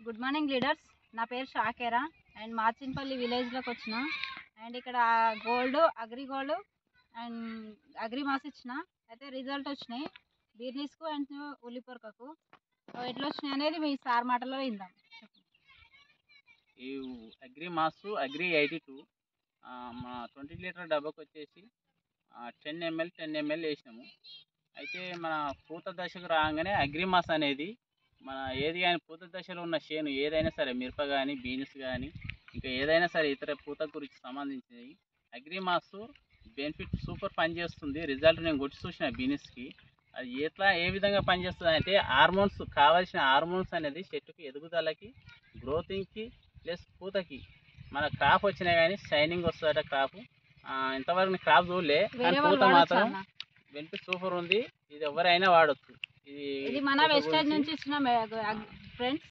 Good morning leaders. నా పేరు షాకేరా and మార్చిన్పల్లి విలేజ్లోకి వచ్చిన. అండ్ ఇక్కడ agri gold and agri mass ఇచ్చిన. అయితే రిజల్ట్ వచ్చినాయి బీర్నీస్కు అండ్ ఉల్లిపొరకకు. ఎట్లా వచ్చినాయి అనేది మీ సార్ మాటలో విందాం. ఈ అగ్రి మాస్ అగ్రి 82 మా 20 లీటర్ డబ్బాకి వచ్చేసి 10 ml వేసినాము. అయితే మన పూత దశకు రాగానే అగ్రి మాస్ అనేది మన ఏది కానీ పూత దశలో ఉన్న చేను ఏదైనా సరే, మిరప కానీ, బీన్స్ కానీ, ఇంకా ఏదైనా సరే ఇతర పూత గురించి సంబంధించినవి అగ్రి మాస్ బెనిఫిట్ సూపర్ పనిచేస్తుంది. రిజల్ట్ నేను కొట్టి చూసిన బీన్స్కి. అది ఏ విధంగా పనిచేస్తుంది అంటే కావాల్సిన హార్మోన్స్ అనేది చెట్టుకి ఎదుగుదలకి, గ్రోతింగ్కి ప్లస్ పూతకి మన క్రాప్ వచ్చినా కానీ షైనింగ్ వస్తుందట క్రాప్. ఇంతవరకు క్రాప్ చూడలే, కానీ పూత మాత్రం బెనిఫిట్ సూపర్ ఉంది. ఇది ఎవరైనా వాడచ్చు. ఇది మన వెస్టేజ్ నుంచి ఇచ్చిన ఫ్రెండ్స్.